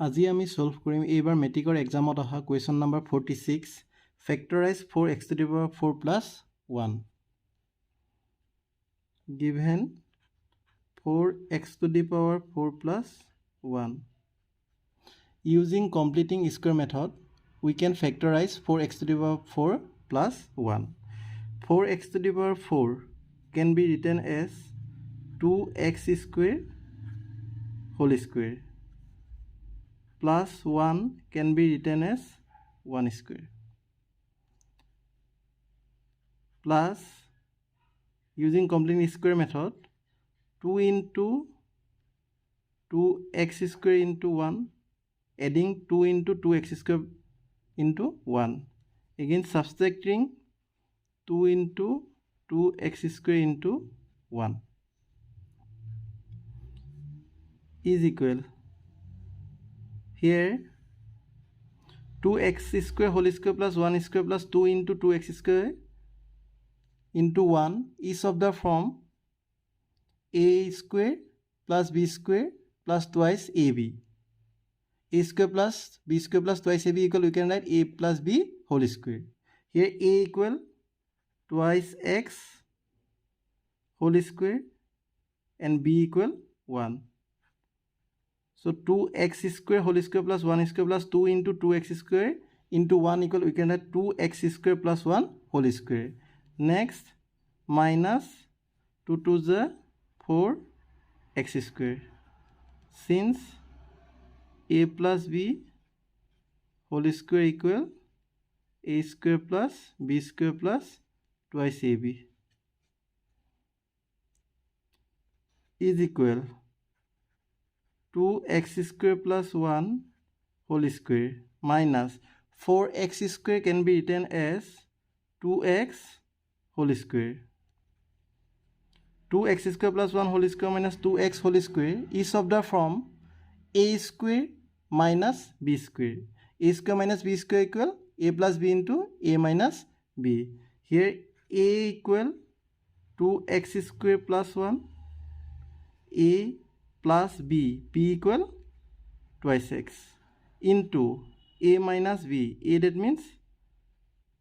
আজি আমি সলভ কৰিম এইবাৰ মেট্ৰিকৰ এক্সামত অহা question number 46 ফেক্টৰাইজ 4x to the power 4 plus 1 given 4x to the power 4 plus 1 using completing square method we can factorize 4x to the power 4 plus 1 4x to the power 4 can be written as 2x square whole square plus 1 can be written as 1 square plus using completing square method 2 into 2x square into 1 adding 2 into 2x square into 1 again subtracting 2 into 2x square into 1 is equal here 2x square whole square plus 1 square plus 2 into 2x square into 1 is of the form a square plus b square plus twice ab. A square plus b square plus twice ab equal we can write a plus b whole square. Here a equal twice x whole square and b equal 1. So 2x square whole square plus 1 square plus 2 into 2x square into 1 equal we can write 2x square plus 1 whole square. Next minus 2 to the 4x square. Since a plus b whole square equal a square plus b square plus twice ab is equal 2x square plus 1 whole square minus 4x square can be written as 2x whole square. 2x square plus 1 whole square minus 2x whole square is of the form a square minus b square. A square minus b square equal a plus b into a minus b. Here a equal 2x square plus 1 a plus b, b equal twice x into a minus b, a that means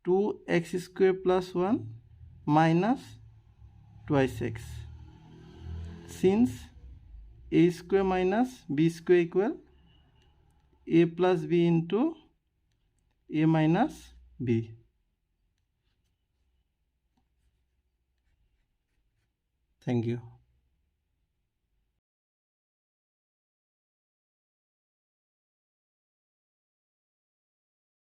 2x square plus 1 minus twice x. Since a square minus b square equal a plus b into a minus b. Thank you.